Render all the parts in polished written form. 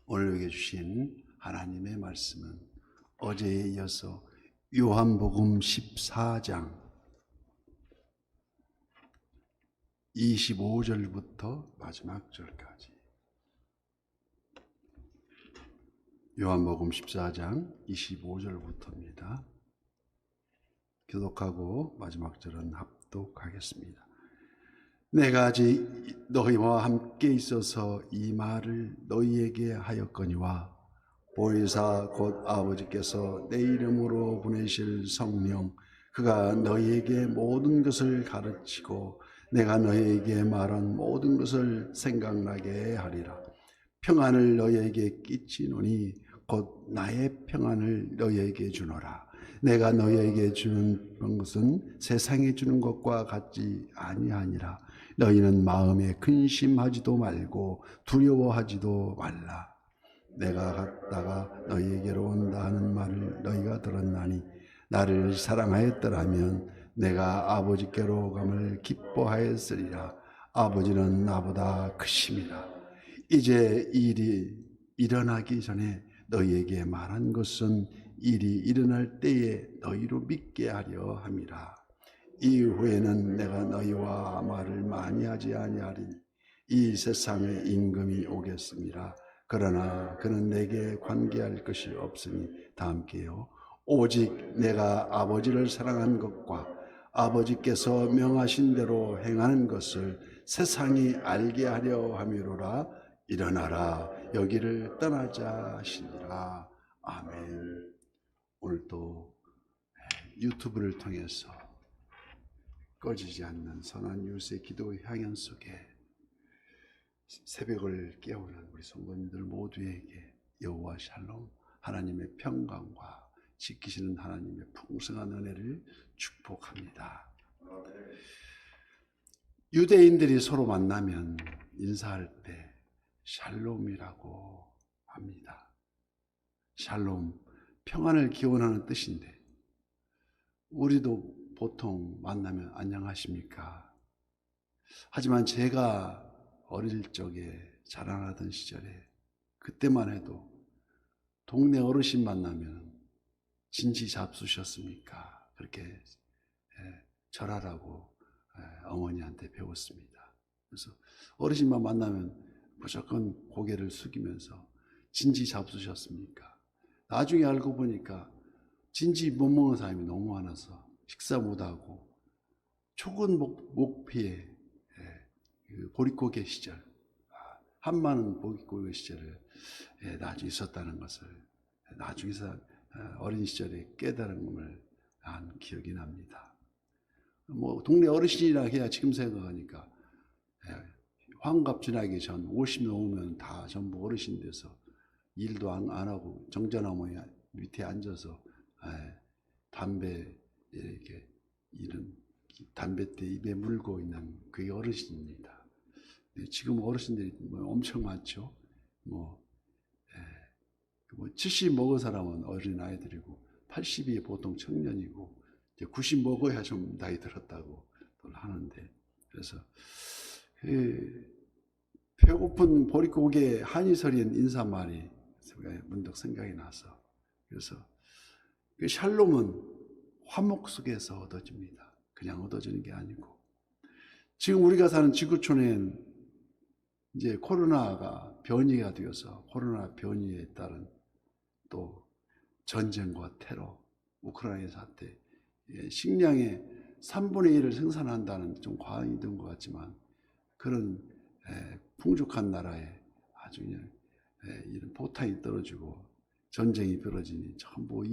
오늘 우리에게 주신 하나님의 말씀은 어제에 이어서 요한복음 14장 25절부터 마지막 절까지, 요한복음 14장 25절부터입니다. 교독하고 마지막 절은 합독하겠습니다. 내가 아직 너희와 함께 있어서 이 말을 너희에게 하였거니와 보혜사 곧 아버지께서 내 이름으로 보내실 성령 그가 너희에게 모든 것을 가르치고 내가 너희에게 말한 모든 것을 생각나게 하리라. 평안을 너희에게 끼치노니 곧 나의 평안을 너희에게 주노라. 내가 너희에게 주는 것은 세상에 주는 것과 같지 아니하니라. 너희는 마음에 근심하지도 말고 두려워하지도 말라. 내가 갔다가 너희에게로 온다 하는 말을 너희가 들었나니 나를 사랑하였더라면 내가 아버지께로 감을 기뻐하였으리라. 아버지는 나보다 크심이라. 이제 일이 일어나기 전에 너희에게 말한 것은 일이 일어날 때에 너희로 믿게 하려 함이라. 이후에는 내가 너희와 말을 많이 하지 아니하리니 이 세상의 임금이 오겠습니다. 그러나 그는 내게 관계할 것이 없으니 다 함께요. 오직 내가 아버지를 사랑한 것과 아버지께서 명하신 대로 행하는 것을 세상이 알게 하려 함이로라. 일어나라, 여기를 떠나자 하시니라. 아멘. 오늘도 유튜브를 통해서 꺼지지 않는 선한 이웃의 기도 향연 속에 새벽을 깨우는 우리 성도님들 모두에게 여호와 샬롬, 하나님의 평강과 지키시는 하나님의 풍성한 은혜를 축복합니다. 유대인들이 서로 만나면 인사할 때 샬롬이라고 합니다. 샬롬, 평안을 기원하는 뜻인데 우리도 보통 만나면 안녕하십니까? 하지만 제가 어릴 적에 자라나던 시절에 그때만 해도 동네 어르신 만나면 진지 잡수셨습니까? 그렇게 절하라고 어머니한테 배웠습니다. 그래서 어르신만 만나면 무조건 고개를 숙이면서 진지 잡수셨습니까? 나중에 알고 보니까 진지 못 먹는 사람이 너무 많아서 식사 못하고 초근 목피에 보릿고개 시절, 한많은 보릿고개 시절을 나중에 있었다는 것을 나중에서 어린 시절에 깨달음을 한 기억이 납니다. 뭐 동네 어르신이라 해야 지금 생각하니까 환갑 지나기 전 50 넘으면 다 전부 어르신 돼서 일도 안 하고 정자나무 밑에 앉아서 담배 이렇게 이런 담뱃대 입에 물고 있는 그게 어르신입니다. 지금 어르신들이 엄청 많죠. 70 먹은 사람은 어린 아이들이고 80이 보통 청년이고 90 먹어야 좀 나이 들었다고 하는데, 그래서 배고픈 보릿고개 한이설인 인사말이 문득 생각이 나서, 그래서 샬롬은 화목 속에서 얻어집니다. 그냥 얻어지는 게 아니고, 지금 우리가 사는 지구촌엔 이제 코로나가 변이가 되어서 코로나 변이에 따른 또 전쟁과 테러, 우크라이나 사태, 식량의 3분의 1을 생산한다는 좀 과언이 된 것 같지만 그런 풍족한 나라에 아주 그냥 이런 포탄이 떨어지고 전쟁이 벌어지니 전부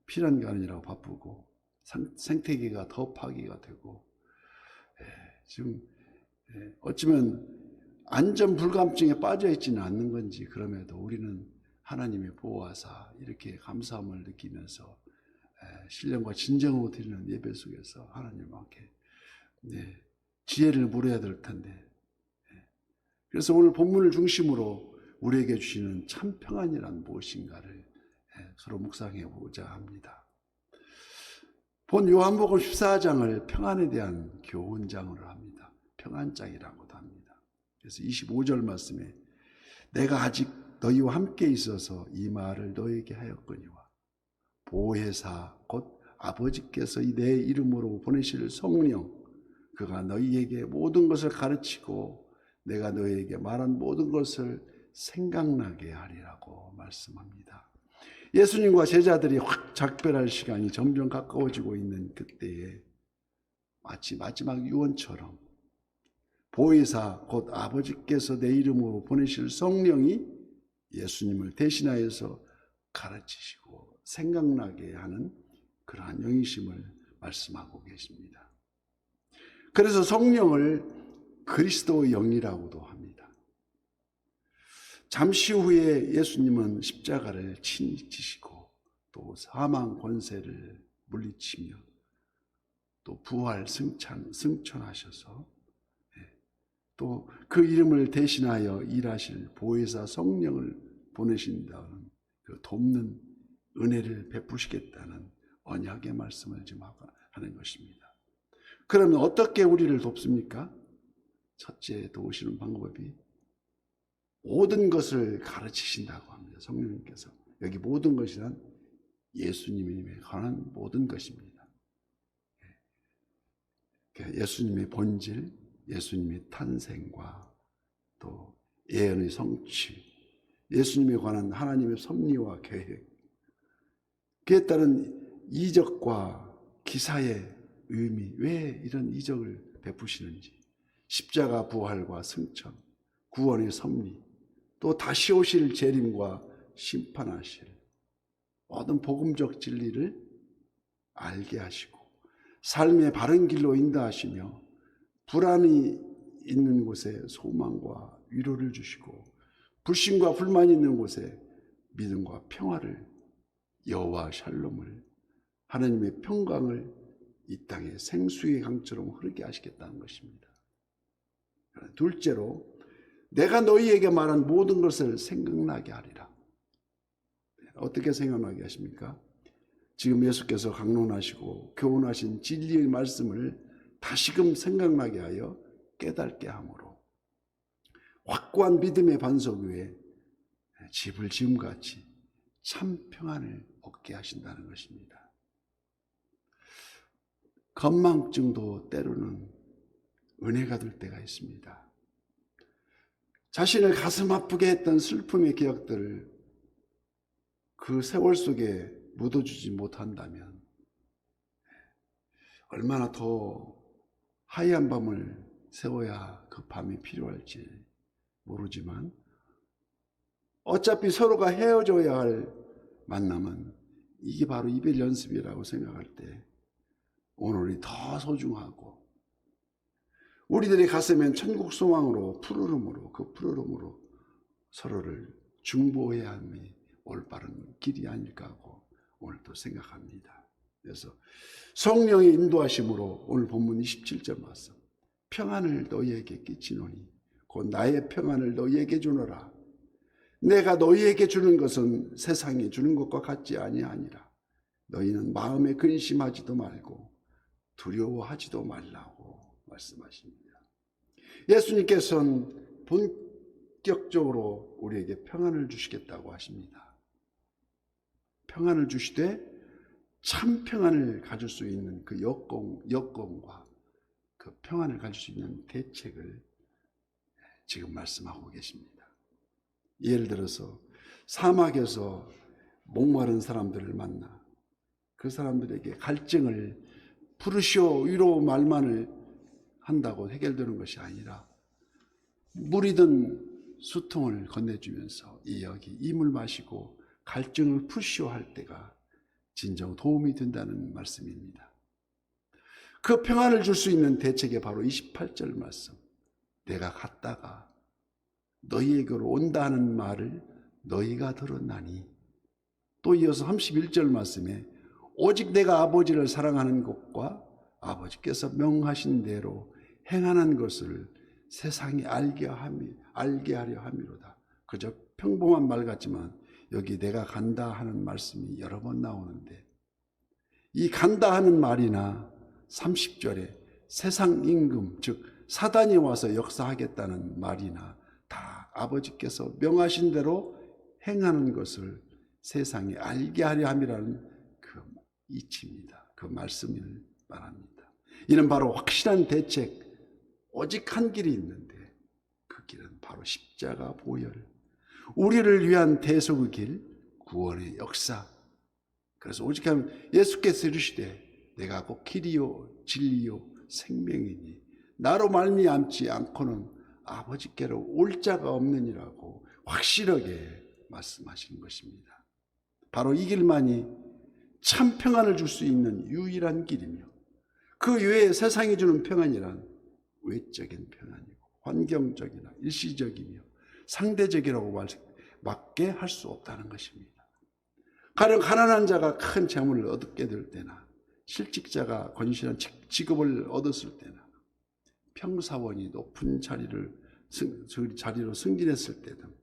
피난가는이라고 바쁘고 생태계가 더 파괴가 되고, 지금 어쩌면 안전 불감증에 빠져 있지는 않는 건지, 그럼에도 우리는 하나님의 보호하사 이렇게 감사함을 느끼면서 신령과 진정으로 드리는 예배 속에서 하나님 앞에 지혜를 물어야 될 텐데, 그래서 오늘 본문을 중심으로 우리에게 주시는 참 평안이란 무엇인가를 서로 묵상해 보자 합니다. 본 요한복음 14장을 평안에 대한 교훈장으로 합니다. 평안장이라고도 합니다. 그래서 25절 말씀에 내가 아직 너희와 함께 있어서 이 말을 너희에게 하였거니와 보혜사 곧 아버지께서 내 이름으로 보내실 성령 그가 너희에게 모든 것을 가르치고 내가 너희에게 말한 모든 것을 생각나게 하리라고 말씀합니다. 예수님과 제자들이 확 작별할 시간이 점점 가까워지고 있는 그때에 마치 마지막 유언처럼 보혜사 곧 아버지께서 내 이름으로 보내실 성령이 예수님을 대신하여서 가르치시고 생각나게 하는 그러한 영이심을 말씀하고 계십니다. 그래서 성령을 그리스도의 영이라고도 합니다. 잠시 후에 예수님은 십자가를 친히 지시고 또 사망 권세를 물리치며 또 부활 승천하셔서 또 그 이름을 대신하여 일하실 보혜사 성령을 보내신다는 그 돕는 은혜를 베푸시겠다는 언약의 말씀을 지금 하는 것입니다. 그러면 어떻게 우리를 돕습니까? 첫째 도우시는 방법이 모든 것을 가르치신다고 합니다. 성령님께서. 여기 모든 것이란 예수님에 관한 모든 것입니다. 예수님의 본질, 예수님의 탄생과 또 예언의 성취, 예수님에 관한 하나님의 섭리와 계획, 그에 따른 이적과 기사의 의미, 왜 이런 이적을 베푸시는지, 십자가 부활과 승천, 구원의 섭리, 또 다시 오실 재림과 심판하실 모든 복음적 진리를 알게 하시고 삶의 바른 길로 인도하시며 불안이 있는 곳에 소망과 위로를 주시고 불신과 불만이 있는 곳에 믿음과 평화를, 여호와 샬롬을, 하나님의 평강을 이 땅에 생수의 강처럼 흐르게 하시겠다는 것입니다. 둘째로 내가 너희에게 말한 모든 것을 생각나게 하리라. 어떻게 생각나게 하십니까? 지금 예수께서 강론하시고 교훈하신 진리의 말씀을 다시금 생각나게 하여 깨닫게 함으로 확고한 믿음의 반석 위에 집을 지음같이 참 평안을 얻게 하신다는 것입니다. 건망증도 때로는 은혜가 될 때가 있습니다. 자신을 가슴 아프게 했던 슬픔의 기억들을 그 세월 속에 묻어주지 못한다면 얼마나 더 하얀 밤을 세워야 그 밤이 필요할지 모르지만 어차피 서로가 헤어져야 할 만남은 이게 바로 이별 연습이라고 생각할 때 오늘이 더 소중하고 우리들의 가슴엔 천국 소망으로 푸르름으로 그 푸르름으로 서로를 중보해야 함이 올바른 길이 아닐까 하고 오늘 또 생각합니다. 그래서 성령의 인도하심으로 오늘 본문 27절 말씀 평안을 너희에게 끼치노니 곧 나의 평안을 너희에게 주노라. 내가 너희에게 주는 것은 세상이 주는 것과 같지 아니하니라. 너희는 마음에 근심하지도 말고 두려워하지도 말라고 말씀하십니다. 예수님께서는 본격적으로 우리에게 평안을 주시겠다고 하십니다. 평안을 주시되 참 평안을 가질 수 있는 그 여건과 그 평안을 가질 수 있는 대책을 지금 말씀하고 계십니다. 예를 들어서 사막에서 목마른 사람들을 만나 그 사람들에게 갈증을 부르시오 위로 말만을 한다고 해결되는 것이 아니라 물이든 수통을 건네주면서 여기 이 물 마시고 갈증을 푸시오 할 때가 진정 도움이 된다는 말씀입니다. 그 평안을 줄 수 있는 대책이 바로 28절 말씀. 내가 갔다가 너희에게로 온다 하는 말을 너희가 들었나니. 또 이어서 31절 말씀에 오직 내가 아버지를 사랑하는 것과 아버지께서 명하신 대로 행하는 것을 세상이 알게 하려 함이로다. 그저 평범한 말 같지만 여기 내가 간다 하는 말씀이 여러 번 나오는데 이 간다 하는 말이나 30절에 세상 임금 즉 사단이 와서 역사하겠다는 말이나 다 아버지께서 명하신 대로 행하는 것을 세상에 알게 하려 함이라는 그 이치입니다. 그 말씀을 말합니다. 이는 바로 확실한 대책, 오직 한 길이 있는데 그 길은 바로 십자가 보혈, 우리를 위한 대속의 길, 구원의 역사. 그래서 오직 하면 예수께서 이르시되 내가 곧 길이요 진리요 생명이니 나로 말미암지 않고는 아버지께로 올 자가 없느니라고 확실하게 말씀하시는 것입니다. 바로 이 길만이 참 평안을 줄 수 있는 유일한 길이며 그 외에 세상이 주는 평안이란 외적인 평안이고 환경적이나 일시적이며 상대적이라고 맞게 할 수 없다는 것입니다. 가령 가난한 자가 큰 재물을 얻게 될 때나 실직자가 건실한 직업을 얻었을 때나 평사원이 높은 자리로 승진했을 때 등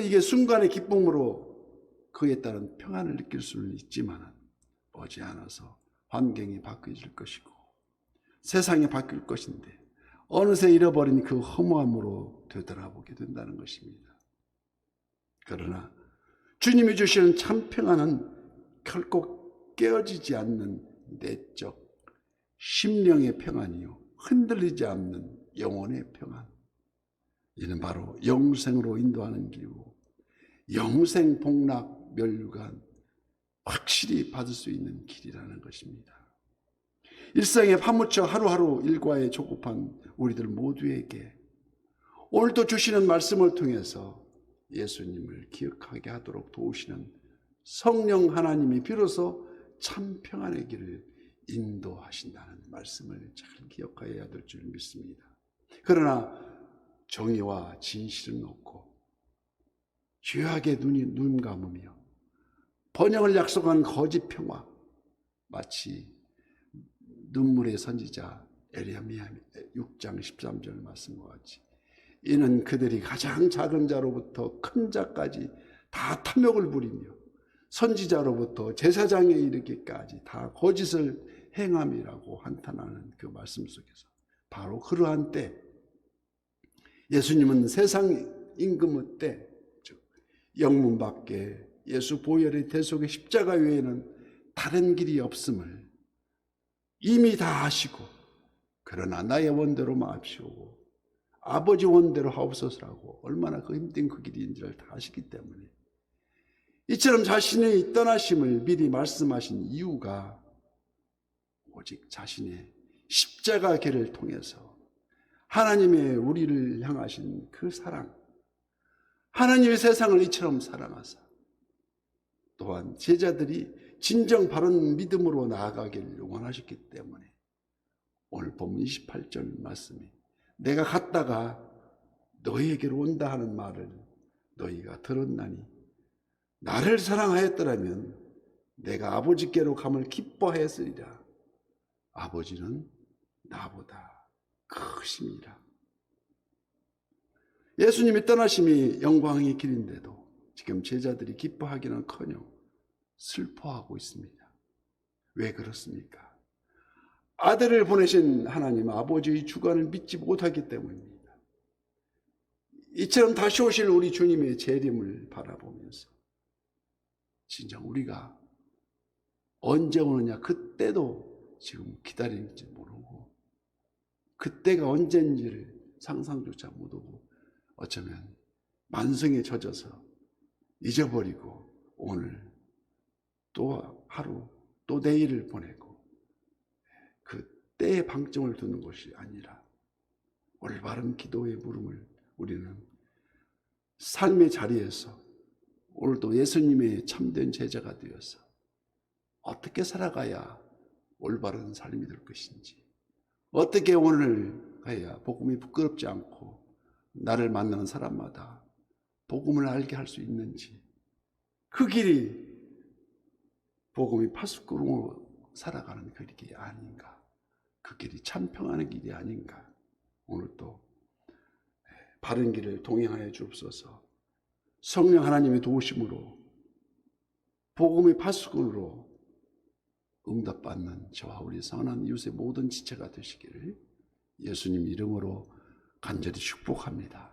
이게 순간의 기쁨으로 그에 따른 평안을 느낄 수는 있지만 머지않아서 환경이 바뀌어질 것이고 세상이 바뀔 것인데 어느새 잃어버린 그 허무함으로 되돌아보게 된다는 것입니다. 그러나 주님이 주시는 참 평안은 결코 깨어지지 않는 내적 심령의 평안이요 흔들리지 않는 영혼의 평안. 이는 바로 영생으로 인도하는 길이고 영생 복락 멸류관 확실히 받을 수 있는 길이라는 것입니다. 일상에 파묻혀 하루하루 일과에 조급한 우리들 모두에게 오늘도 주시는 말씀을 통해서 예수님을 기억하게 하도록 도우시는 성령 하나님이 비로소 참 평안의 길을 인도하신다는 말씀을 잘 기억해야 될 줄 믿습니다. 그러나 정의와 진실은 없고 죄악에 눈 감으며 번영을 약속한 거짓 평화, 마치 눈물의 선지자 에레미야 6장 13절 말씀과 같이 이는 그들이 가장 작은 자로부터 큰 자까지 다 탐욕을 부리며 선지자로부터 제사장에 이르기까지 다 거짓을 행함이라고 한탄하는 그 말씀 속에서 바로 그러한 때 예수님은 세상 임금의 때 즉 영문 밖에 예수 보혈의 대속의 십자가 외에는 다른 길이 없음을 이미 다 아시고 그러나 나의 원대로 마옵시오고 아버지 원대로 하옵소서라고 얼마나 그 힘든 그 길인지를 다 아시기 때문에 이처럼 자신의 떠나심을 미리 말씀하신 이유가 오직 자신의 십자가 길을 통해서 하나님의 우리를 향하신 그 사랑, 하나님의 세상을 이처럼 사랑하사 또한 제자들이 진정 바른 믿음으로 나아가기를 원하셨기 때문에 오늘 본문 28절 말씀이 내가 갔다가 너희에게로 온다 하는 말을 너희가 들었나니 나를 사랑하였더라면 내가 아버지께로 감을 기뻐하였으리라. 아버지는 나보다 크심이라. 예수님이 떠나심이 영광의 길인데도 지금 제자들이 기뻐하기는커녕 슬퍼하고 있습니다. 왜 그렇습니까? 아들을 보내신 하나님 아버지의 주관을 믿지 못하기 때문입니다. 이처럼 다시 오실 우리 주님의 재림을 바라보면서 진정 우리가 언제 오느냐 그때도 지금 기다리는지 모르고 그때가 언젠지를 상상조차 못하고 어쩌면 만성에 젖어서 잊어버리고 오늘 또 하루 또 내일을 보내고 그 때의 방점을 두는 것이 아니라 올바른 기도의 물음을 우리는 삶의 자리에서 오늘도 예수님의 참된 제자가 되어서 어떻게 살아가야 올바른 삶이 될 것인지 어떻게 오늘 가야 복음이 부끄럽지 않고 나를 만나는 사람마다 복음을 알게 할 수 있는지 그 길이 복음이 파수꾼으로 살아가는 그 길이 아닌가, 그 길이 참 평안의 길이 아닌가. 오늘 또 바른 길을 동행하여 주옵소서. 성령 하나님의 도우심으로 복음의 파수꾼으로 응답받는 저와 우리 선한 이웃의 모든 지체가 되시기를 예수님 이름으로 간절히 축복합니다.